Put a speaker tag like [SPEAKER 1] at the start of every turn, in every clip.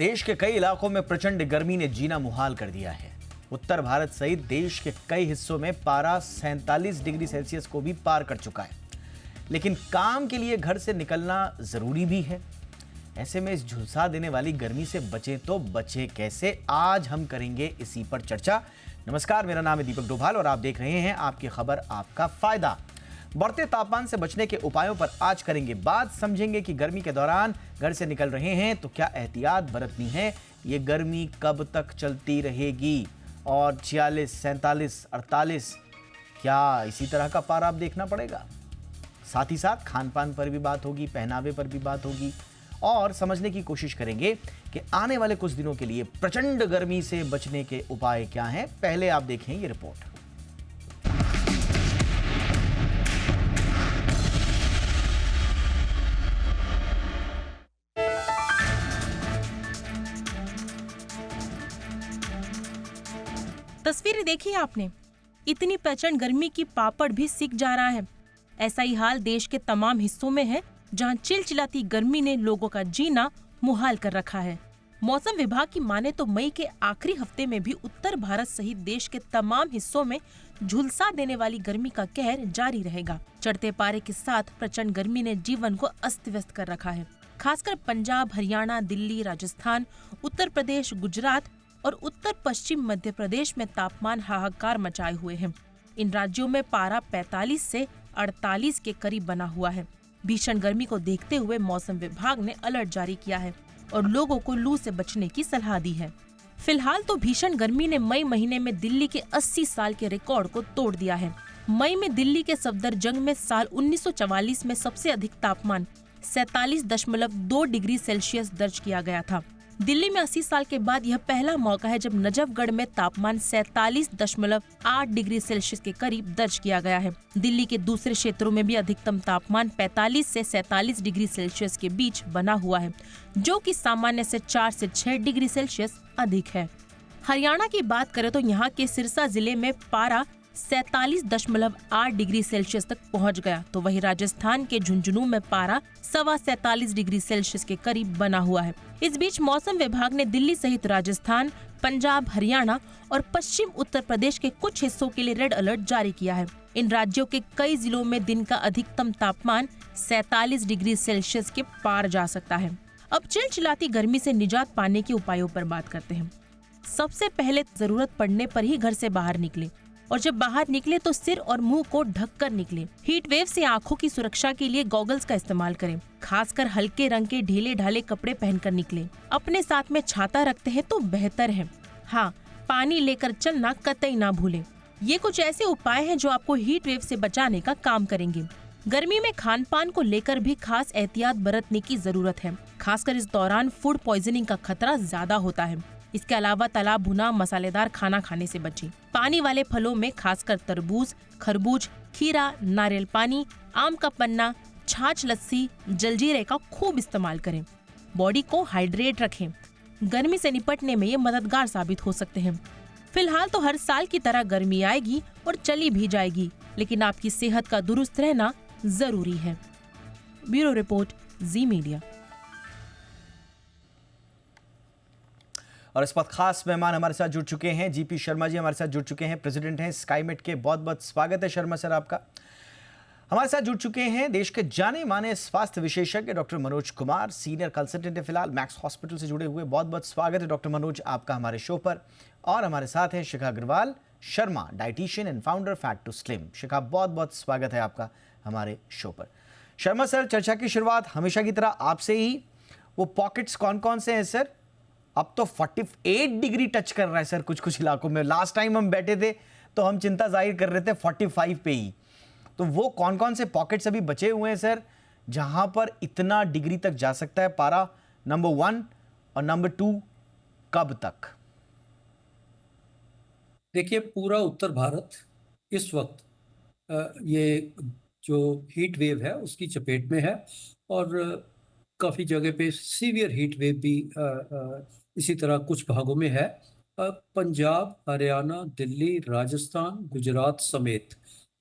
[SPEAKER 1] देश के कई इलाकों में प्रचंड गर्मी ने जीना मुहाल कर दिया है। उत्तर भारत सहित देश के कई हिस्सों में पारा 47 डिग्री सेल्सियस को भी पार कर चुका है। लेकिन काम के लिए घर से निकलना जरूरी भी है। ऐसे में इस झुलसा देने वाली गर्मी से बचें तो बचें कैसे, आज हम करेंगे इसी पर चर्चा। नमस्कार, मेरा नाम है दीपक डोभाल और आप देख रहे हैं आपकी खबर आपका फायदा। बढ़ते तापमान से बचने के उपायों पर आज करेंगे बात। समझेंगे कि गर्मी के दौरान घर से निकल रहे हैं तो क्या एहतियात बरतनी है, ये गर्मी कब तक चलती रहेगी और 46, 47, 48 क्या इसी तरह का पारा अब देखना पड़ेगा। साथ ही साथ खान पान पर भी बात होगी, पहनावे पर भी बात होगी और समझने की कोशिश करेंगे कि आने वाले कुछ दिनों के लिए प्रचंड गर्मी से बचने के उपाय क्या हैं। पहले आप देखें ये रिपोर्ट।
[SPEAKER 2] तस्वीरें देखी आपने, इतनी प्रचंड गर्मी की पापड़ भी सिक जा रहा है। ऐसा ही हाल देश के तमाम हिस्सों में है जहां चिलचिलाती गर्मी ने लोगों का जीना मुहाल कर रखा है। मौसम विभाग की माने तो मई के आखिरी हफ्ते में भी उत्तर भारत सहित देश के तमाम हिस्सों में झुलसा देने वाली गर्मी का कहर जारी रहेगा। चढ़ते पारे के साथ प्रचंड गर्मी ने जीवन को अस्त व्यस्त कर रखा है। खासकर पंजाब, हरियाणा, दिल्ली, राजस्थान, उत्तर प्रदेश, गुजरात और उत्तर पश्चिम मध्य प्रदेश में तापमान हाहाकार मचाए हुए हैं। इन राज्यों में पारा 45 से 48 के करीब बना हुआ है। भीषण गर्मी को देखते हुए मौसम विभाग ने अलर्ट जारी किया है और लोगों को लू से बचने की सलाह दी है। फिलहाल तो भीषण गर्मी ने मई महीने में दिल्ली के 80 साल के रिकॉर्ड को तोड़ दिया है। मई में दिल्ली के सफदरजंग में साल 1944 में सबसे अधिक तापमान 47.2 डिग्री सेल्सियस दर्ज किया गया था। दिल्ली में 80 साल के बाद यह पहला मौका है जब नजफगढ़ में तापमान 47.8 डिग्री सेल्सियस के करीब दर्ज किया गया है। दिल्ली के दूसरे क्षेत्रों में भी अधिकतम तापमान 45 से 47 डिग्री सेल्सियस के बीच बना हुआ है, जो कि सामान्य से 4 से 6 डिग्री सेल्सियस अधिक है। हरियाणा की बात करें तो यहाँ के सिरसा जिले में पारा 47.8 डिग्री सेल्सियस तक पहुंच गया, तो वहीं राजस्थान के झुंझुनू में पारा 47 डिग्री सेल्सियस के करीब बना हुआ है। इस बीच मौसम विभाग ने दिल्ली सहित राजस्थान, पंजाब, हरियाणा और पश्चिम उत्तर प्रदेश के कुछ हिस्सों के लिए रेड अलर्ट जारी किया है। इन राज्यों के कई जिलों में दिन का अधिकतम तापमान 47 डिग्री सेल्सियस के पार जा सकता है। अब चिलचिलाती गर्मी से निजात पाने के उपायों पर बात करते हैं। सबसे पहले जरूरत पड़ने पर ही घर से बाहर निकले और जब बाहर निकले तो सिर और मुंह को ढककर निकले। हीट वेव से आंखों की सुरक्षा के लिए गॉगल्स का इस्तेमाल करें। खासकर हल्के रंग के ढीले ढाले कपड़े पहनकर निकले। अपने साथ में छाता रखते हैं तो बेहतर है। हाँ, पानी लेकर चलना कतई ना भूलें। ये कुछ ऐसे उपाय हैं जो आपको हीट वेव से बचाने का काम करेंगे। गर्मी में खान पान को लेकर भी खास एहतियात बरतने की जरूरत है। खासकर इस दौरान फूड पॉइजनिंग का खतरा ज्यादा होता है। इसके अलावा तला भुना मसालेदार खाना खाने से बचें। पानी वाले फलों में खासकर तरबूज, खरबूज, खीरा, नारियल पानी, आम का पन्ना, छाछ, लस्सी, जलजीरे का खूब इस्तेमाल करें। बॉडी को हाइड्रेट रखें। गर्मी से निपटने में ये मददगार साबित हो सकते हैं। फिलहाल तो हर साल की तरह गर्मी आएगी और चली भी जाएगी, लेकिन आपकी सेहत का दुरुस्त रहना जरूरी है। ब्यूरो रिपोर्ट, जी मीडिया।
[SPEAKER 1] और इस वक्त खास मेहमान हमारे साथ जुड़ चुके हैं। जीपी शर्मा जी हमारे साथ जुड़ चुके हैं, प्रेसिडेंट हैं स्काईमेट के। बहुत बहुत स्वागत है शर्मा सर आपका। हमारे साथ जुड़ चुके हैं देश के जाने माने स्वास्थ्य विशेषज्ञ doctor Manoj Kumar, senior consultant है फिलहाल मैक्स हॉस्पिटल से जुड़े हुए। बहुत बहुत स्वागत है डॉक्टर मनोज आपका हमारे शो पर। और हमारे साथ हैं Shikha Agarwal Sharma, dietitian and founder fat to slim. Shikha, बहुत बहुत स्वागत है आपका हमारे शो पर। शर्मा सर, चर्चा की शुरुआत हमेशा की तरह आपसे ही। वो पॉकेट्स कौन कौन से हैं सर? अब तो 48 डिग्री टच कर रहा है सर कुछ कुछ इलाकों में। लास्ट टाइम हम बैठे थे तो हम चिंता जाहिर कर रहे थे 45 पे ही। तो वो कौन कौन से पॉकेट्स अभी बचे हुए हैं सर जहां पर इतना डिग्री तक जा सकता है पारा? नंबर 1 और नंबर 2 कब तक?
[SPEAKER 3] देखिए, पूरा उत्तर भारत इस वक्त ये जो हीट वेव है उसकी चपेट में है और काफ़ी जगह पे सीवियर हीट वेव भी इसी तरह कुछ भागों में है। पंजाब, हरियाणा, दिल्ली, राजस्थान, गुजरात समेत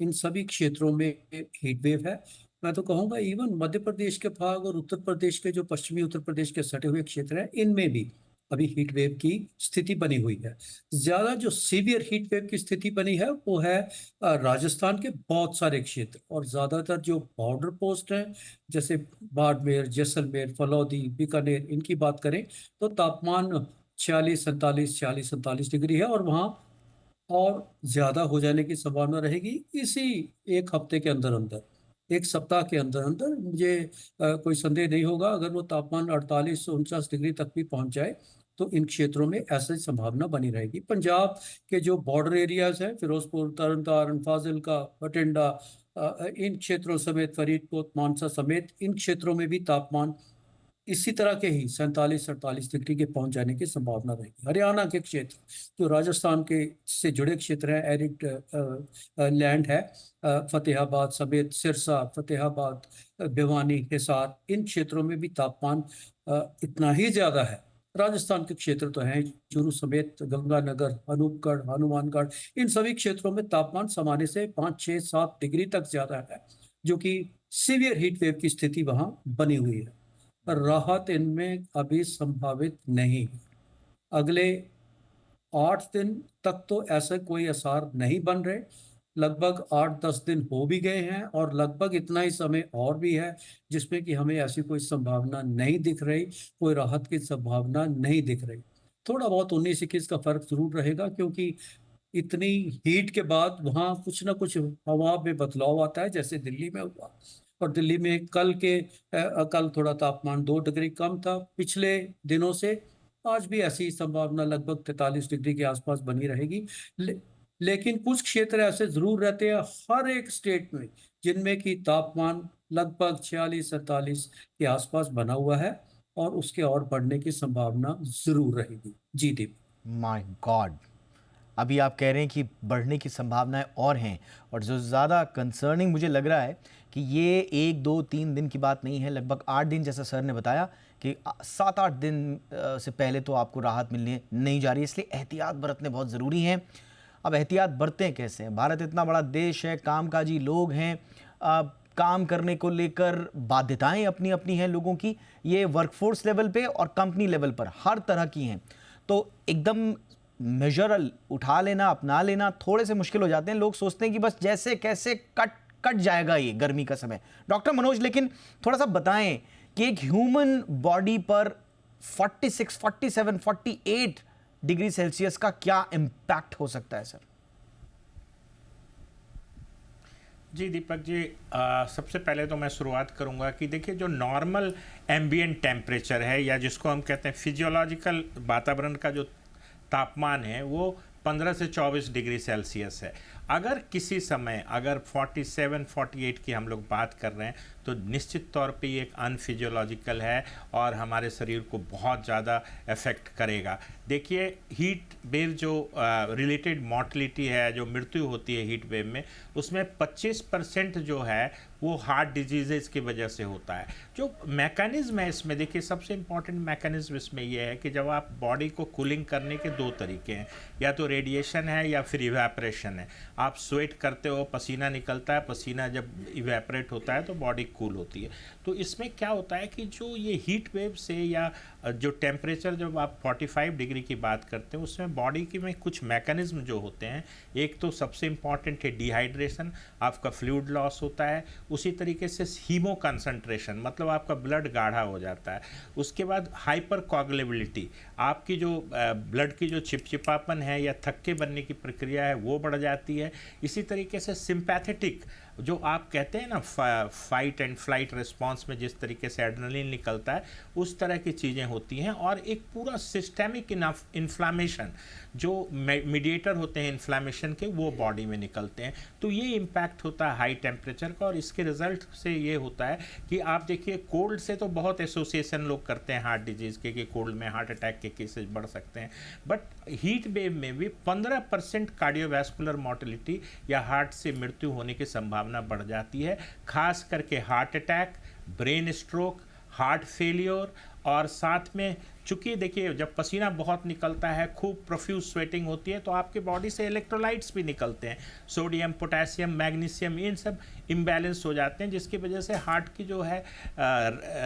[SPEAKER 3] इन सभी क्षेत्रों में हीट वेव है। मैं तो कहूँगा इवन मध्य प्रदेश के भाग और उत्तर प्रदेश के जो पश्चिमी उत्तर प्रदेश के सटे हुए क्षेत्र हैं इनमें भी अभी हीट वेव की स्थिति बनी हुई है। ज़्यादा जो सीवियर हीट वेव की स्थिति बनी है वो है राजस्थान के बहुत सारे क्षेत्र, और ज़्यादातर जो बॉर्डर पोस्ट हैं जैसे बाड़मेर, जैसलमेर, फलौदी, बीकानेर, इनकी बात करें तो तापमान 46, 47 डिग्री है, और वहाँ और ज़्यादा हो जाने की संभावना रहेगी इसी एक हफ्ते के अंदर अंदर, एक सप्ताह के अंदर अंदर। मुझे कोई संदेह नहीं होगा अगर वो तापमान 48 से 49 डिग्री तक भी पहुंच जाए, तो इन क्षेत्रों में ऐसी संभावना बनी रहेगी। पंजाब के जो बॉर्डर एरियाज हैं, फिरोजपुर, तरन तारन, फाजिलका, बठिंडा, इन क्षेत्रों समेत फरीदकोट, मानसा समेत इन क्षेत्रों में भी तापमान इसी तरह के ही 47, 48 डिग्री के पहुंच जाने की संभावना रहेगी। हरियाणा के क्षेत्र जो राजस्थान के से जुड़े क्षेत्र हैं, एरिड लैंड है, फतेहाबाद समेत सिरसा, फतेहाबाद, भिवानी, हिसार, इन क्षेत्रों में भी तापमान इतना ही ज्यादा है। राजस्थान के क्षेत्र तो हैं चूरू समेत, गंगानगर, अनूपगढ़, हनुमानगढ़, इन सभी क्षेत्रों में तापमान सामान्य से 5, 6, 7 डिग्री तक ज्यादा है, जो कि सीवियर हीट वेव की स्थिति वहां बनी हुई है। राहत इनमें अभी संभावित नहीं है। अगले 8 दिन तक तो ऐसे कोई आसार नहीं बन रहे। लगभग 8-10 दिन हो भी गए हैं, और लगभग इतना ही समय और भी है जिसमें कि हमें ऐसी कोई संभावना नहीं दिख रही, कोई राहत की संभावना नहीं दिख रही। थोड़ा बहुत 19-21 का फर्क जरूर रहेगा, क्योंकि इतनी हीट के बाद वहाँ कुछ ना कुछ हवा में बदलाव आता है, जैसे दिल्ली में हुआ। और दिल्ली में कल थोड़ा तापमान 2 डिग्री कम था पिछले दिनों से। आज भी ऐसी संभावना लगभग 43 डिग्री के आसपास बनी रहेगी। लेकिन कुछ क्षेत्र ऐसे जरूर रहते हैं हर एक स्टेट में जिनमें कि तापमान लगभग 46-47 के आसपास बना हुआ है, और उसके और बढ़ने की संभावना जरूर रहेगी। जी दीप।
[SPEAKER 1] माय गॉड, अभी आप कह रहे हैं कि बढ़ने की संभावनाएं और हैं, और जो ज़्यादा कंसर्निंग मुझे लग रहा है कि ये 1, 2, 3 दिन की बात नहीं है, लगभग 8 दिन, जैसा सर ने बताया कि 7-8 दिन से पहले तो आपको राहत मिलने नहीं जा रही, इसलिए एहतियात बरतने बहुत ज़रूरी हैं। अब एहतियात बरतें कैसे हैं? भारत इतना बड़ा देश है, कामकाजी लोग हैं, काम करने को लेकर बाध्यताएं अपनी अपनी हैं लोगों की, ये वर्कफोर्स लेवल पे और कंपनी लेवल पर हर तरह की हैं, तो एकदम मेजर उठा लेना, अपना लेना थोड़े से मुश्किल हो जाते हैं। लोग सोचते हैं कि बस जैसे कैसे कट जाएगा ये गर्मी का समय। डॉक्टर मनोज, लेकिन थोड़ा सा बताएं कि एक ह्यूमन बॉडी पर 46, 47, 48 डिग्री सेल्सियस का क्या इम्पैक्ट हो सकता है सर?
[SPEAKER 4] जी दीपक जी, सबसे पहले तो मैं शुरुआत करूंगा कि देखिए जो नॉर्मल एम्बिएंट टेम्परेचर है, या जिसको हम कहते हैं फिजियोलॉजिकल वातावरण का जो तापमान है, वो 15 से 24 डिग्री सेल्सियस है। अगर किसी समय अगर 47, 48 की हम लोग बात कर रहे हैं तो निश्चित तौर पे ये एक अनफिजियोलॉजिकल है और हमारे शरीर को बहुत ज़्यादा इफ़ेक्ट करेगा। देखिए हीट वेव जो रिलेटेड मॉर्टलिटी है, जो मृत्यु होती है हीट वेव में, उसमें 25% जो है वो हार्ट डिजीज़ की वजह से होता है। जो मैकेनिज़्म है इसमें, देखिए सबसे इम्पॉर्टेंट मैकेनिज़्म इसमें यह है कि जब आप बॉडी को कूलिंग करने के 2 तरीके हैं, या तो रेडिएशन है या फिर इवेपरेशन है। आप स्वेट करते हो, पसीना निकलता है, पसीना जब इवेपरेट होता है तो बॉडी कूल होती है। तो इसमें क्या होता है कि जो ये हीट वेव से, या जो टेम्परेचर जब आप 45 डिग्री की बात करते हैं, उसमें बॉडी की में कुछ मैकेनिज्म जो होते हैं, एक तो सबसे इम्पॉर्टेंट है डिहाइड्रेशन, आपका फ्लूइड लॉस होता है। उसी तरीके से हीमो कंसंट्रेशन, मतलब आपका ब्लड गाढ़ा हो जाता है। उसके बाद हाइपर कोगुलेबिलिटी, आपकी जो ब्लड की जो चिपचिपापन है या थक्के बनने की प्रक्रिया है वो बढ़ जाती है। इसी तरीके से सिंपैथेटिक, जो आप कहते हैं ना फाइट एंड फ्लाइट रिस्पांस में जिस तरीके से एड्रेनलिन निकलता है, उस तरह की चीज़ें होती हैं। और एक पूरा सिस्टेमिक इन्फ्लामेशन, जो मीडिएटर होते हैं इन्फ्लामेशन के, वो बॉडी में निकलते हैं। तो ये इम्पैक्ट होता है हाई टेम्परेचर का, और इसके रिजल्ट से ये होता है कि आप देखिए कोल्ड से तो बहुत एसोसिएशन लोग करते हैं हार्ट डिजीज़ के, कि कोल्ड में हार्ट अटैक के केसेस बढ़ सकते हैं। बट हीट वेव में भी 15% कार्डियोवैस्कुलर मॉर्टेलिटी या हार्ट से मृत्यु होने की संभावना बढ़ जाती है, खास करके heart attack, brain stroke, heart failure, और साथ में चूंकि देखिए जब पसीना बहुत निकलता है, खूब प्रोफ्यूज स्वेटिंग होती है, तो आपके बॉडी से इलेक्ट्रोलाइट्स भी निकलते हैं, सोडियम, पोटेशियम, मैग्नीशियम, इन सब इम्बैलेंस हो जाते हैं, जिसकी वजह से हार्ट की जो है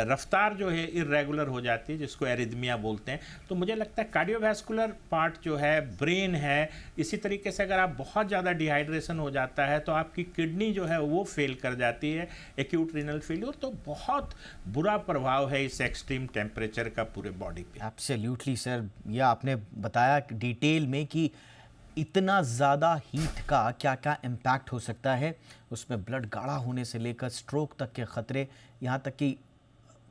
[SPEAKER 4] रफ्तार जो है इरेगुलर हो जाती है, जिसको एरिथमिया बोलते हैं। तो मुझे लगता है कार्डियोवैस्कुलर पार्ट जो है, ब्रेन है, इसी तरीके से अगर आप बहुत ज़्यादा डिहाइड्रेशन हो जाता है तो आपकी किडनी जो है वो फेल कर जाती है, एक्यूट रीनल फेल्योर। तो बहुत बुरा प्रभाव है इस एक्सट्रीम टेम्परेचर का पूरे बॉडी पे।
[SPEAKER 1] एब्सोल्युटली सर, ये आपने बताया डिटेल में कि इतना ज़्यादा हीट का क्या क्या इम्पैक्ट हो सकता है, उसमें ब्लड गाढ़ा होने से लेकर स्ट्रोक तक के ख़तरे, यहाँ तक कि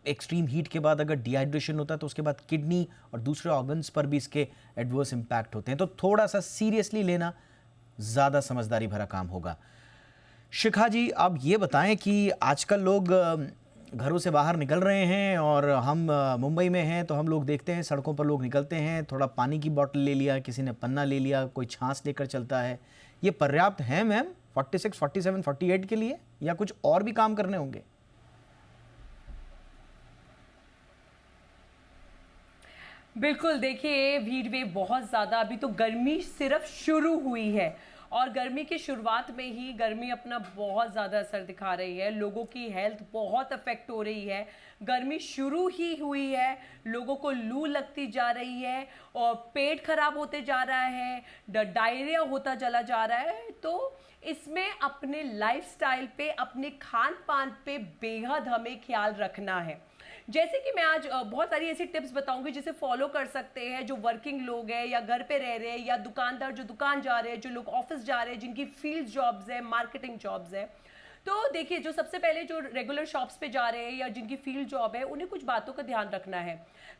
[SPEAKER 1] एक्सट्रीम हीट के बाद अगर डिहाइड्रेशन होता है तो उसके बाद किडनी और दूसरे ऑर्गन्स पर भी इसके एडवर्स इम्पैक्ट होते हैं। तो थोड़ा सा सीरियसली लेना ज़्यादा समझदारी भरा काम होगा। शिखा जी, आप ये बताएं कि आजकल लोग घरों से बाहर निकल रहे हैं और हम मुंबई में हैं तो हम लोग देखते हैं सड़कों पर लोग निकलते हैं, थोड़ा पानी की बोतल ले लिया, किसी ने पन्ना ले लिया, कोई छाछ लेकर चलता है। ये पर्याप्त है मैम 46, 47, 48 के लिए, या कुछ और भी काम करने होंगे?
[SPEAKER 5] बिल्कुल, देखिए हीट वेव बहुत ज़्यादा, अभी तो गर्मी सिर्फ शुरू हुई है और गर्मी की शुरुआत में ही गर्मी अपना बहुत ज़्यादा असर दिखा रही है, लोगों की हेल्थ बहुत अफेक्ट हो रही है। गर्मी शुरू ही हुई है, लोगों को लू लगती जा रही है और पेट खराब होते जा रहा है, डायरिया होता चला जा रहा है। तो इसमें अपने लाइफस्टाइल पे, अपने खान पान पे बेहद हमें ख्याल रखना है। जैसे कि मैं आज बहुत सारी ऐसी टिप्स बताऊंगी जिसे फॉलो कर सकते हैं जो वर्किंग लोग हैं या घर पे रह रहे हैं या दुकानदार जो दुकान जा रहे हैं, जो लोग ऑफिस जा रहे हैं, जिनकी फील्ड जॉब्स है, मार्केटिंग जॉब्स है। तो देखिए, जो सबसे पहले जो रेगुलर शॉप्स पे जा रहे हैं या जिनकी फील्ड जॉब है, उन्हें कुछ बातों का ध्यान रखना है।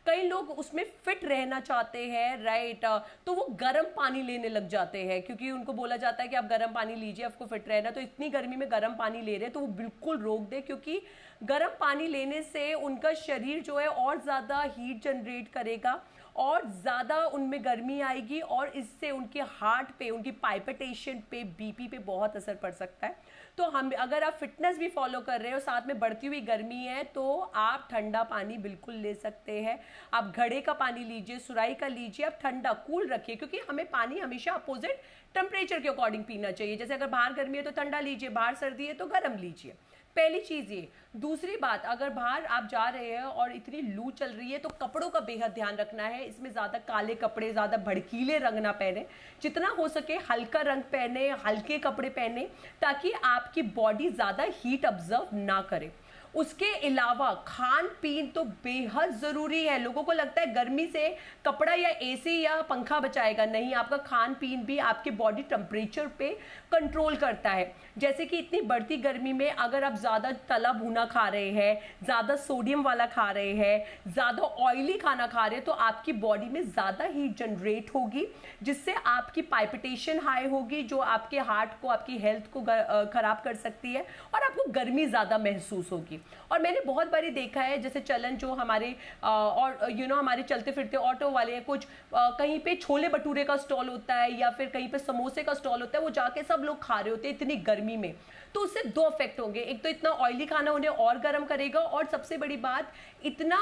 [SPEAKER 5] कई लोग उसमें फिट रहना चाहते हैं, राइट, तो वो गर्म पानी लेने लग जाते हैं क्योंकि उनको बोला जाता है कि आप गर्म पानी लीजिए, आपको फिट रहना। तो इतनी गर्मी में गर्म पानी ले रहे हैं तो वो बिल्कुल रोक दे, क्योंकि गर्म पानी लेने से उनका शरीर जो है और ज़्यादा हीट जनरेट करेगा और ज़्यादा उनमें गर्मी आएगी और इससे उनके हार्ट पे, उनकी पाइपिटेशन पे, बीपी पे बहुत असर पड़ सकता है। तो हम, अगर आप फिटनेस भी फॉलो कर रहे हो, साथ में बढ़ती हुई गर्मी है, तो आप ठंडा पानी बिल्कुल ले सकते हैं। आप घड़े का पानी लीजिए, सुराही का लीजिए, आप ठंडा कूल रखिए, क्योंकि हमें पानी हमेशा अपोजिट टेम्परेचर के अकॉर्डिंग पीना चाहिए। जैसे अगर बाहर गर्मी है तो ठंडा लीजिए, बाहर सर्दी है तो गर्म लीजिए। पहली चीज ये। दूसरी बात, अगर बाहर आप जा रहे हैं और इतनी लू चल रही है तो कपड़ों का बेहद ध्यान रखना है। इसमें ज्यादा काले कपड़े, ज्यादा भड़कीले रंग ना पहने, जितना हो सके हल्का रंग पहने, हल्के कपड़े पहने, ताकि आपकी बॉडी ज्यादा हीट ऑब्जर्व ना करे। उसके अलावा खान पीन तो बेहद जरूरी है। लोगों को लगता है गर्मी से कपड़ा या एसी या पंखा बचाएगा, नहीं, आपका खान पीन भी आपके बॉडी टेम्परेचर पे कंट्रोल करता है। जैसे कि इतनी बढ़ती गर्मी में अगर आप ज़्यादा तला भुना खा रहे हैं, ज़्यादा सोडियम वाला खा रहे हैं, ज़्यादा ऑयली खाना खा रहे हैं, तो आपकी बॉडी में ज़्यादा हीट जनरेट होगी, जिससे आपकी पाइपिटेशन हाई होगी, जो आपके हार्ट को, आपकी हेल्थ को खराब कर सकती है और आपको गर्मी ज़्यादा महसूस होगी। और मैंने बहुत बारी देखा है, जैसे चलन जो हमारे और हमारे चलते फिरते ऑटो वाले हैं, कुछ कहीं पे छोले भटूरे का स्टॉल होता है या फिर कहीं पे समोसे का स्टॉल होता है, वो जाके सब लोग खा रहे होते हैं इतनी गर्मी में। तो उससे दो इफेक्ट होंगे, एक तो इतना ऑयली खाना उन्हें और गर्म करेगा, और सबसे बड़ी बात, इतना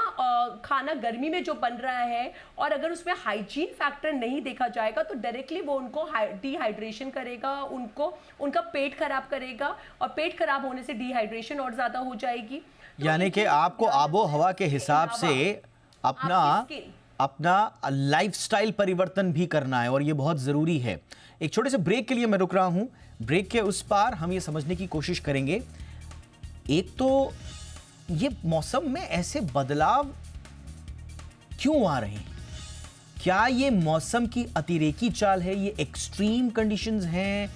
[SPEAKER 5] खाना गर्मी में जो बन रहा है और अगर उसमें हाइजीन फैक्टर नहीं देखा जाएगा तो डायरेक्टली वो उनको डिहाइड्रेशन करेगा, उनका पेट खराब करेगा, और पेट खराब होने से डिहाइड्रेशन और ज्यादा हो जाएगी। तो
[SPEAKER 1] यानी कि आपको आबो हवा के हिसाब से अपना लाइफस्टाइल परिवर्तन भी करना है और ये बहुत ज़रूरी है। एक छोटे से ब्रेक के लिए मैं रुक रहा हूं। ब्रेक के उस पार हम ये समझने की कोशिश करेंगे, एक तो ये मौसम में ऐसे बदलाव क्यों आ रहे हैं? क्या ये मौसम की अतिरेकी चाल है, ये एक्सट्रीम कंडीशंस हैं,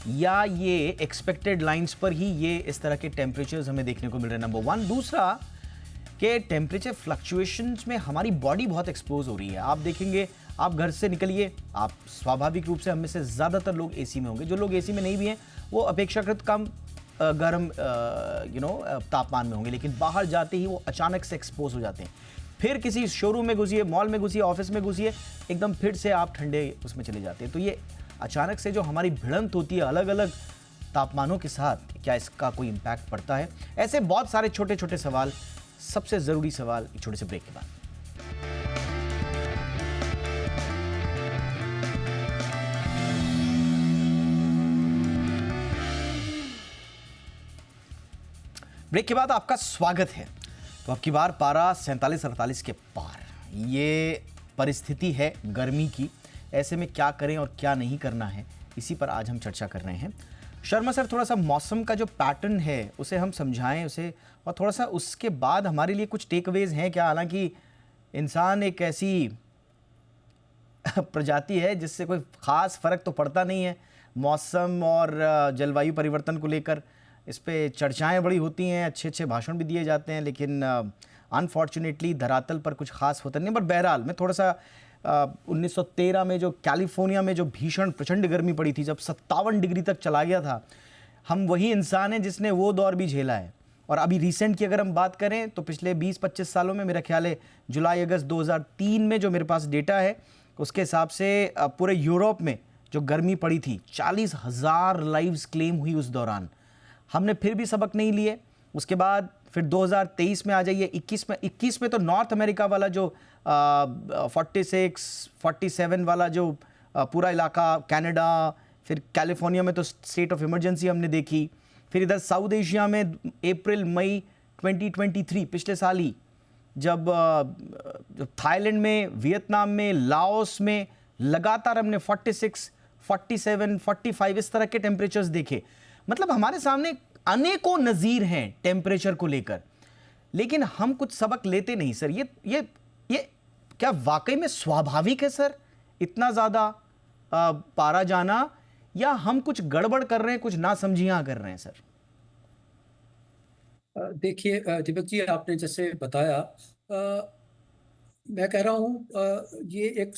[SPEAKER 1] या ये एक्सपेक्टेड लाइंस पर ही ये इस तरह के टेम्परेचर्स हमें देखने को मिल रहे हैं? Number one. दूसरा कि टेम्परेचर फ्लक्चुएशंस में हमारी बॉडी बहुत एक्सपोज हो रही है। आप देखेंगे, आप घर से निकलिए, आप स्वाभाविक रूप से हम में से ज़्यादातर लोग एसी में होंगे। जो लोग एसी में नहीं भी हैं वो अपेक्षाकृत कम गर्म तापमान में होंगे, लेकिन बाहर जाते ही वो अचानक से एक्सपोज हो जाते हैं। फिर किसी शोरूम में घुसिए, मॉल में घुसिए, ऑफिस में घुसिए, एकदम फिर से आप ठंडे उसमें चले जाते हैं। तो ये अचानक से जो हमारी भिड़ंत होती है अलग अलग तापमानों के साथ, क्या इसका कोई इम्पैक्ट पड़ता है? ऐसे बहुत सारे छोटे छोटे सवाल। सबसे ज़रूरी सवाल एक छोटे से ब्रेक के बाद। ब्रेक के बाद आपका स्वागत है। तो अब की बार पारा 47-48 के पार, ये परिस्थिति है गर्मी की। ऐसे में क्या करें और क्या नहीं करना है, इसी पर आज हम चर्चा कर रहे हैं। शर्मा सर, थोड़ा सा मौसम का जो पैटर्न है उसे हम समझाएं उसे, और थोड़ा सा उसके बाद हमारे लिए कुछ टेकअवेज हैं क्या? हालांकि इंसान एक ऐसी प्रजाति है जिससे कोई ख़ास फ़र्क तो पड़ता नहीं है मौसम और जलवायु परिवर्तन को लेकर। इस पे चर्चाएं बड़ी होती हैं, अच्छे अच्छे भाषण भी दिए जाते हैं, लेकिन अनफॉर्चुनेटली धरातल पर कुछ खास होता नहीं। बट बहरहाल मैं थोड़ा सा 1913 में जो कैलिफोर्निया में जो भीषण प्रचंड गर्मी पड़ी थी, जब 57 डिग्री तक चला गया था, हम वही इंसान हैं जिसने वो दौर भी झेला है। और अभी रिसेंट की अगर हम बात करें तो पिछले 20-25 सालों में मेरा ख्याल है जुलाई अगस्त 2003 में जो मेरे पास डेटा है उसके हिसाब से पूरे यूरोप में जो गर्मी पड़ी थी 40,000 लाइव्स क्लेम हुई उस दौरान। हमने फिर भी सबक नहीं लिए। उसके बाद फिर 2023 में आ जाइए, 21 में तो नॉर्थ अमेरिका वाला जो 46-47 वाला जो पूरा इलाका, कनाडा, फिर कैलिफोर्निया में तो स्टेट ऑफ इमरजेंसी हमने देखी। फिर इधर साउथ एशिया में अप्रैल मई 2023 पिछले साल ही जब थाईलैंड में, वियतनाम में, लाओस में लगातार हमने 46, 47, 45 इस तरह के टेम्परेचर्स देखे। मतलब हमारे सामने अनेकों नज़ीर हैं टेम्परेचर को लेकर, लेकिन हम कुछ सबक लेते नहीं सर। ये क्या वाकई में स्वाभाविक है सर इतना ज़्यादा पारा जाना, या हम कुछ गड़बड़ कर रहे हैं, कुछ नासमझियाँ कर रहे हैं सर?
[SPEAKER 3] देखिए दीपक जी, आपने जैसे बताया, मैं कह रहा हूँ ये एक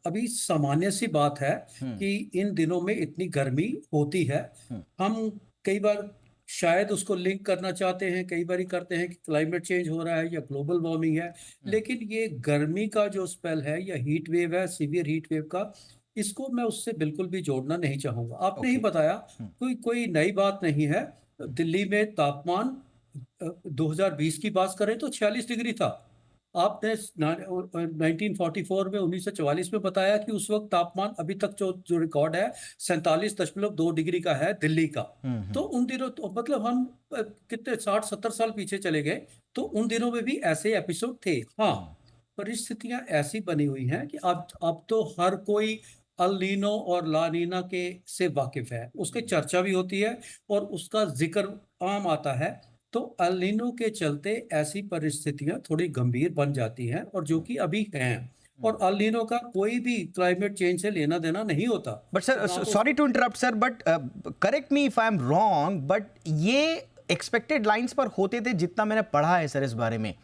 [SPEAKER 3] अभी सामान्य सी बात है कि इन दिनों में इतनी गर्मी होती है। हम कई बार शायद उसको लिंक करना चाहते हैं, कई बार ही करते हैं कि क्लाइमेट चेंज हो रहा है या ग्लोबल वार्मिंग है, लेकिन ये गर्मी का जो स्पेल है या हीट वेव है, सीवियर हीट वेव का, इसको मैं उससे बिल्कुल भी जोड़ना नहीं चाहूँगा। आपने ही बताया, कोई नई बात नहीं है। दिल्ली में तापमान 2020 की बात करें तो 46 डिग्री था। आपने 1944 में 1944 में बताया कि उस वक्त तापमान अभी तक जो रिकॉर्ड है 47.2 डिग्री का है दिल्ली का। तो उन दिनों तो मतलब हम कितने 60-70 साल पीछे चले गए, तो उन दिनों में भी ऐसे एपिसोड थे। हाँ, परिस्थितियां ऐसी बनी हुई हैं कि अब तो हर कोई अल नीनो और ला नीना के से वाकिफ है, उसकी चर्चा भी होती है और उसका जिक्र आम आता है। तो अल नीनो के चलते ऐसी परिस्थितियां थोड़ी गंभीर बन जाती हैं, और जो कि अभी हैं। और अल नीनो का कोई भी क्लाइमेट चेंज से लेना देना नहीं होता।
[SPEAKER 1] But sir, sorry to interrupt sir, but correct me if I am wrong, but ये एक्सपेक्टेड लाइंस पर होते थे जितना मैंने पढ़ा है सर इस बारे में।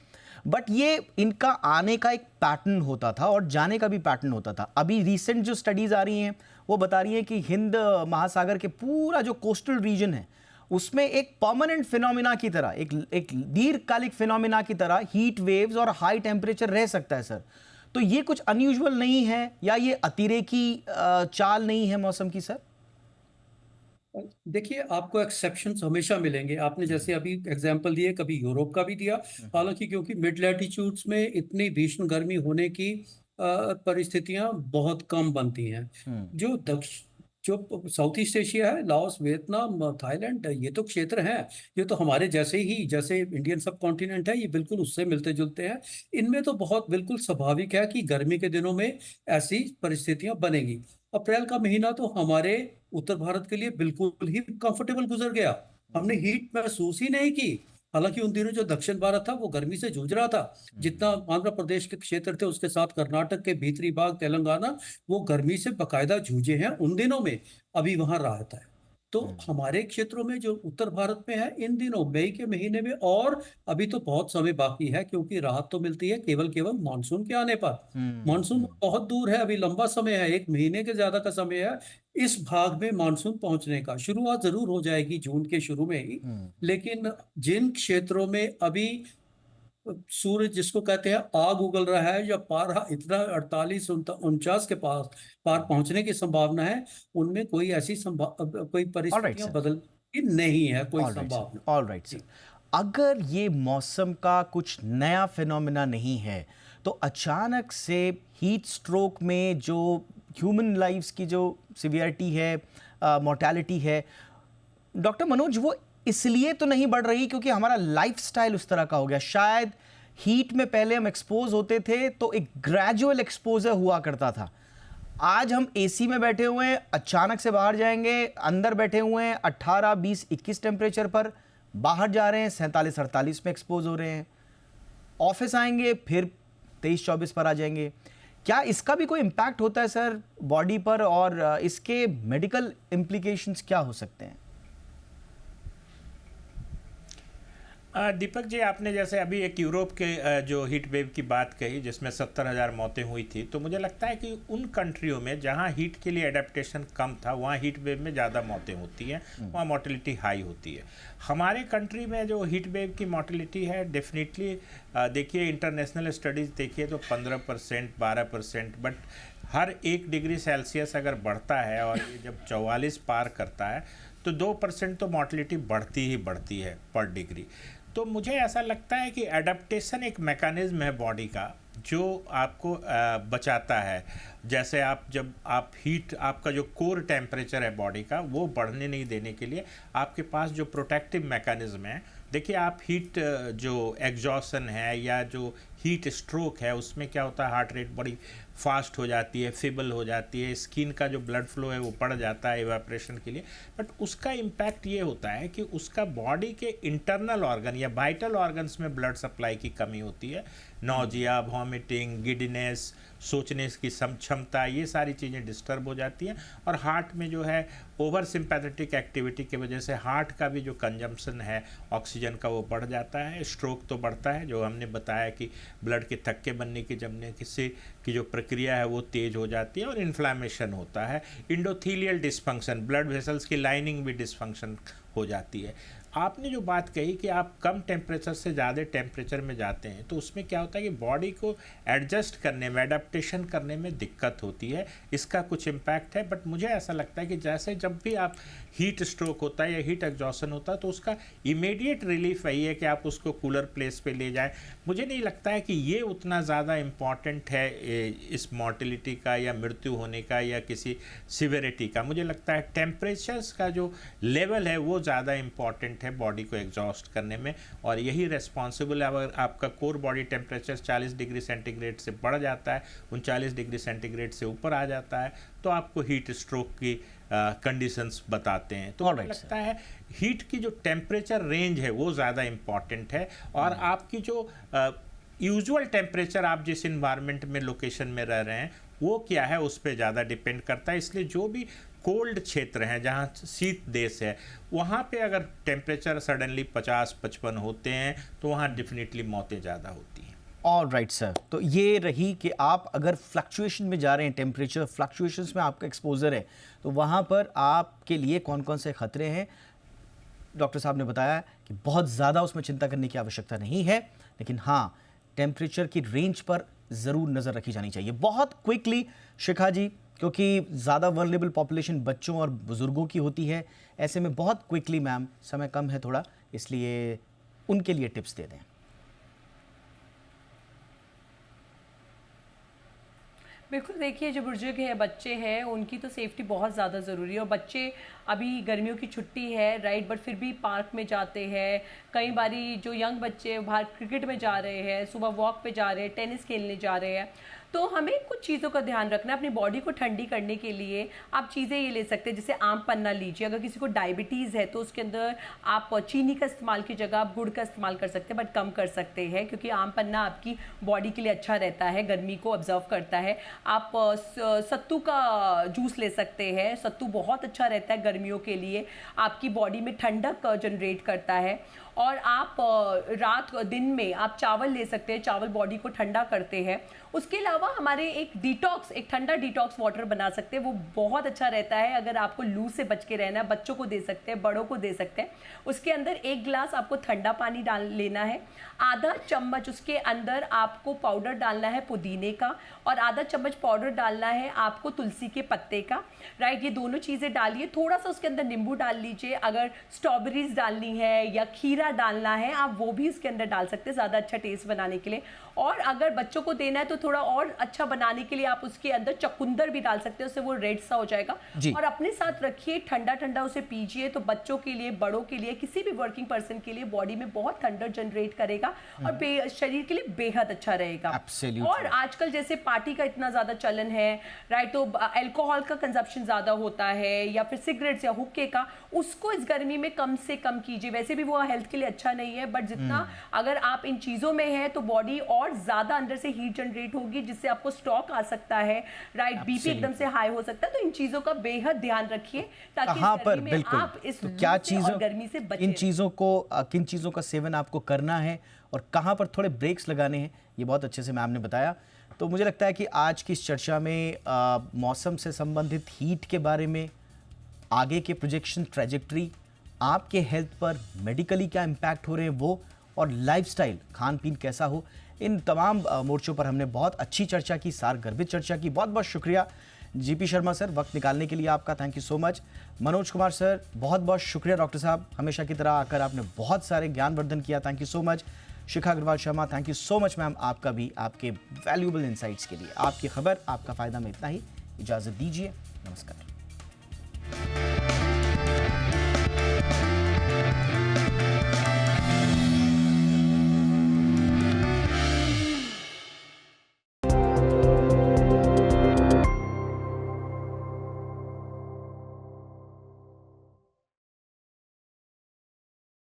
[SPEAKER 1] बट ये इनका आने का एक पैटर्न होता था और जाने का भी पैटर्न होता था। अभी रिसेंट जो स्टडीज आ रही हैं वो बता रही हैं कि हिंद महासागर के पूरा जो कोस्टल रीजन है उसमें एक परमानेंट फिनोमिना की तरह, एक दीर्घकालिक फिनोमिना की तरह हीट वेव्स और हाई टेम्परेचर रह सकता है सर। तो ये कुछ अनयूजुअल नहीं है, या ये अतिरेकी चाल नहीं है मौसम की सर?
[SPEAKER 3] देखिए, आपको एक्सेप्शंस हमेशा मिलेंगे। आपने जैसे अभी एग्जांपल दिए, कभी यूरोप का भी दिया। हालांकि क्योंकि मिड लैटिट्यूड्स में इतनी भीषण गर्मी होने की परिस्थितियां बहुत कम बनती हैं। जो साउथ ईस्ट एशिया है, लाओस, वियतनाम, थाईलैंड, ये तो क्षेत्र हैं, ये तो हमारे जैसे ही, जैसे इंडियन सब कॉन्टिनेंट है, ये बिल्कुल उससे मिलते जुलते हैं। इनमें तो बहुत बिल्कुल स्वाभाविक है कि गर्मी के दिनों में ऐसी परिस्थितियां बनेगी। अप्रैल का महीना तो हमारे उत्तर भारत के लिए बिल्कुल ही कंफर्टेबल गुजर गया। हमने हीट महसूस ही नहीं की। हालांकि उन दिनों जो दक्षिण भारत था वो गर्मी से जूझ रहा था। जितना आंध्र प्रदेश के क्षेत्र थे, उसके साथ कर्नाटक के भीतरी भाग, तेलंगाना, वो गर्मी से बकायदा जूझे हैं उन दिनों में। अभी वहां राहत है। तो हमारे क्षेत्रों में जो उत्तर भारत में है, इन दिनों मई के महीने में, और अभी तो बहुत समय बाकी है क्योंकि राहत तो मिलती है केवल मानसून के आने पर। मानसून बहुत दूर है, अभी लंबा समय है, 1 महीने के ज्यादा का समय है इस भाग में मानसून पहुंचने का। शुरुआत जरूर हो जाएगी जून के शुरू में ही, लेकिन जिन क्षेत्रों में अभी सूरज जिसको कहते हैं आग उगल रहा है, या पारा इतना 48-49 के पार पहुंचने की संभावना है, उनमें कोई ऐसी कोई परिस्थितियां बदल नहीं है, कोई संभावना।
[SPEAKER 1] ऑल राइट सर, अगर ये मौसम का कुछ नया फिनोमिना नहीं है तो अचानक से हीट स्ट्रोक में जो ह्यूमन लाइफ्स की जो सिवियरिटी है, मोर्टेलिटी है, डॉक्टर मनोज, वो इसलिए तो नहीं बढ़ रही क्योंकि हमारा लाइफस्टाइल उस तरह का हो गया। शायद हीट में पहले हम एक्सपोज होते थे तो एक ग्रेजुअल एक्सपोजर हुआ करता था। आज हम एसी में बैठे हुए हैं, अचानक से बाहर जाएंगे, अंदर बैठे हुए हैं 18, 20, 21 टेम्परेचर पर, बाहर जा रहे हैं 47, 48 में एक्सपोज हो रहे हैं, ऑफिस आएंगे फिर 23, 24 पर आ जाएंगे। क्या इसका भी कोई इम्पैक्ट होता है सर बॉडी पर, और इसके मेडिकल इम्प्लीकेशंस क्या हो सकते हैं?
[SPEAKER 4] दीपक जी, आपने जैसे अभी एक यूरोप के जो हीट वेव की बात कही जिसमें 70,000 मौतें हुई थी, तो मुझे लगता है कि उन कंट्रियों में जहां हीट के लिए एडेप्टेशन कम था वहां हीट वेव में ज़्यादा मौतें होती हैं, वहां मोर्टेलिटी हाई होती है। हमारे कंट्री में जो हीट वेव की मोर्टेलिटी है डेफिनेटली देखिए, इंटरनेशनल स्टडीज़ देखिए तो 15%, 12%, बट हर 1 डिग्री सेल्सियस अगर बढ़ता है और ये जब 44 पार करता है तो 2% तो मोर्टेलिटी बढ़ती ही बढ़ती है पर डिग्री। तो मुझे ऐसा लगता है कि एडाप्टेशन एक मैकेनिज्म है बॉडी का जो आपको बचाता है। जैसे जब आप हीट, आपका जो कोर टेम्परेचर है बॉडी का वो बढ़ने नहीं देने के लिए आपके पास जो प्रोटेक्टिव मैकेनिज्म है, देखिए आप हीट जो एग्जॉशन है या जो हीट स्ट्रोक है उसमें क्या होता है, हार्ट रेट बड़ी फास्ट हो जाती है, फिबल हो जाती है, स्किन का जो ब्लड फ्लो है वो बढ़ जाता है इवेपोरेशन के लिए। बट उसका इम्पैक्ट ये होता है कि उसका बॉडी के इंटरनल ऑर्गन या वाइटल ऑर्गन्स में ब्लड सप्लाई की कमी होती है। नौजिया, वॉमिटिंग, गिडनेस, सोचने की क्षमता, ये सारी चीज़ें डिस्टर्ब हो जाती हैं। और हार्ट में जो है ओवर सिंपैथेटिक एक्टिविटी की वजह से हार्ट का भी जो कंजम्पशन है ऑक्सीजन का वो बढ़ जाता है। स्ट्रोक तो बढ़ता है, जो हमने बताया कि ब्लड के थक्के बनने की, जमने की जो प्रक्रिया है वो तेज हो जाती है और इन्फ्लामेशन होता है। इंडोथीलियल डिस्फंक्शन, ब्लड वेसल्स की लाइनिंग भी डिस्फंक्शन हो जाती है। आपने जो बात कही कि आप कम टेम्परेचर से ज़्यादा टेम्परेचर में जाते हैं तो उसमें क्या होता है कि बॉडी को एडजस्ट करने में, एडाप्टेशन करने में दिक्कत होती है, इसका कुछ इम्पैक्ट है। बट मुझे ऐसा लगता है कि जैसे जब भी आप हीट स्ट्रोक होता है या हीट एग्जॉशन होता है तो उसका इमीडिएट रिलीफ वही है कि आप उसको कूलर प्लेस पे ले जाएं। मुझे नहीं लगता है कि ये उतना ज़्यादा इम्पॉर्टेंट है इस मॉर्टेलिटी का या मृत्यु होने का या किसी सिवियरिटी का। मुझे लगता है टेम्परेचर्स का जो लेवल है वो ज़्यादा इम्पॉर्टेंट है बॉडी को एग्जॉस्ट करने में, और यही रेस्पॉन्सिबल है। अगर आपका core body temperature 40 degree centigrade से बढ़ जाता है, 39 डिग्री सेंटीग्रेड से ऊपर आ जाता है तो आपको हीट स्ट्रोक की कंडीशंस बताते हैं। तो मुझे लगता है हीट की जो टेम्परेचर रेंज है वो ज़्यादा इम्पॉर्टेंट है, और आपकी जो यूजुअल टेम्परेचर आप जिस इन्वायरमेंट में, लोकेशन में रह रहे हैं वो क्या है उस पर ज़्यादा डिपेंड करता है। इसलिए जो भी कोल्ड क्षेत्र हैं, जहाँ शीत देश है, वहाँ पे अगर टेम्परेचर सडनली 50-55 होते हैं तो वहाँ डेफिनेटली मौतें ज़्यादा होती हैं।
[SPEAKER 1] ऑल राइट सर, तो ये रही कि आप अगर फ्लक्चुएशन में जा रहे हैं, टेम्परेचर फ्लक्चुएशंस में आपका एक्सपोजर है, तो वहाँ पर आपके लिए कौन कौन से खतरे हैं। डॉक्टर साहब ने बताया कि बहुत ज़्यादा उसमें चिंता करने की आवश्यकता नहीं है, लेकिन हाँ, टेम्परेचर की रेंज पर ज़रूर नज़र रखी जानी चाहिए। बहुत क्विकली शिखा जी, क्योंकि ज़्यादा वल्नरेबल पॉपुलेशन बच्चों और बुज़ुर्गों की होती है, ऐसे में बहुत क्विकली मैम, समय कम है थोड़ा, इसलिए उनके लिए टिप्स दे दें।
[SPEAKER 5] बिल्कुल, देखिए जो बुजुर्ग है, बच्चे हैं, उनकी तो सेफ्टी बहुत ज़्यादा ज़रूरी है। और बच्चे अभी गर्मियों की छुट्टी है, राइट, बट फिर भी पार्क में जाते हैं। कई बारी जो यंग बच्चे बाहर क्रिकेट में जा रहे हैं, सुबह वॉक पे जा रहे हैं, टेनिस खेलने जा रहे हैं, तो हमें कुछ चीज़ों का ध्यान रखना है। अपनी बॉडी को ठंडी करने के लिए आप चीज़ें ये ले सकते हैं, जैसे आम पन्ना लीजिए। अगर किसी को डायबिटीज़ है तो उसके अंदर आप चीनी का इस्तेमाल की जगह आप गुड़ का इस्तेमाल कर सकते हैं, बट कम कर सकते हैं, क्योंकि आम पन्ना आपकी बॉडी के लिए अच्छा रहता है, गर्मी को ऑब्जर्व करता है। आप सत्तू का जूस ले सकते हैं, सत्तू बहुत अच्छा रहता है गर्मियों के लिए, आपकी बॉडी में ठंडक जनरेट करता है। और आप दिन में आप चावल ले सकते हैं, चावल बॉडी को ठंडा करते हैं। उसके अलावा हमारे एक ठंडा डिटॉक्स वाटर बना सकते हैं, वो बहुत अच्छा रहता है। अगर आपको लू से बच के रहना है, बच्चों को दे सकते हैं, बड़ों को दे सकते हैं। उसके अंदर 1 गिलास आपको ठंडा पानी डाल लेना है, आधा चम्मच उसके अंदर आपको पाउडर डालना है पुदीने का, और आधा चम्मच पाउडर डालना है आपको तुलसी के पत्ते का, राइट। ये दोनों चीज़ें डालिए, थोड़ा सा उसके अंदर नींबू डाल लीजिए। अगर स्ट्रॉबेरीज डालनी है या खीरा जीरा डालना है आप वो भी इसके अंदर डाल सकते हैं ज़्यादा अच्छा टेस्ट बनाने के लिए। और अगर बच्चों को देना है तो थोड़ा और अच्छा बनाने के लिए आप उसके अंदर चुकंदर भी डाल सकते हैं, उससे वो रेड सा हो जाएगा।
[SPEAKER 1] जी।
[SPEAKER 5] और अपने साथ रखिए, ठंडा ठंडा उसे पीजिए, तो बच्चों के लिए, बड़ों के लिए, किसी भी वर्किंग पर्सन के लिए बॉडी में बहुत ठंडक जनरेट करेगा और शरीर के लिए बेहद अच्छा रहेगा।
[SPEAKER 1] Absolutely.
[SPEAKER 5] और आजकल जैसे पार्टी का इतना ज्यादा चलन है, राइट, तो अल्कोहल का कंजप्शन ज्यादा होता है या फिर सिगरेट्स या हुक्के का, उसको इस गर्मी में कम से कम कीजिए। वैसे भी वो हेल्थ के लिए अच्छा नहीं है, बट जितना अगर आप इन चीजों में है तो बॉडी और ज्यादा अंदर से हीट जनरेट होगी, जिससे आपको स्ट्रोक आ सकता है, राइट, बीपी एकदम से हाई हो सकता है। तो इन चीजों का बेहद ध्यान रखिए ताकि इस
[SPEAKER 1] कहाँ पर
[SPEAKER 5] गर्मी में
[SPEAKER 1] बिल्कुल
[SPEAKER 5] आप इस
[SPEAKER 1] तो क्या
[SPEAKER 5] लू से और
[SPEAKER 1] चीजों
[SPEAKER 5] गर्मी से बचें।
[SPEAKER 1] इन चीजों को किन चीजों का सेवन आपको करना है और कहाँ पर थोड़े ब्रेक्स लगाने हैं, ये बहुत अच्छे से मैम ने बताया। तो मुझे लगता है कि आज की इस चर्चा में मौसम से संबंधित हीट के बारे में, आगे के प्रोजेक्शन, ट्रैजेक्टरी, आपके हेल्थ पर मेडिकली क्या इम्पैक्ट हो रहे हैं वो, और लाइफस्टाइल, खान पीन कैसा हो, इन तमाम मोर्चों पर हमने बहुत अच्छी चर्चा की, सारगर्भित चर्चा की। बहुत बहुत शुक्रिया जीपी शर्मा सर, वक्त निकालने के लिए आपका thank you so much. Manoj Kumar sir, बहुत बहुत शुक्रिया। डॉक्टर साहब, हमेशा की तरह आकर आपने बहुत सारे ज्ञानवर्धन किया, thank you so much. Shikha Agarwal Sharma, thank you so much ma'am, आपका भी, आपके वैल्यूएबल इंसाइट्स के लिए। आपकी खबर, आपका फ़ायदा में इतना ही, इजाज़त दीजिए, नमस्कार।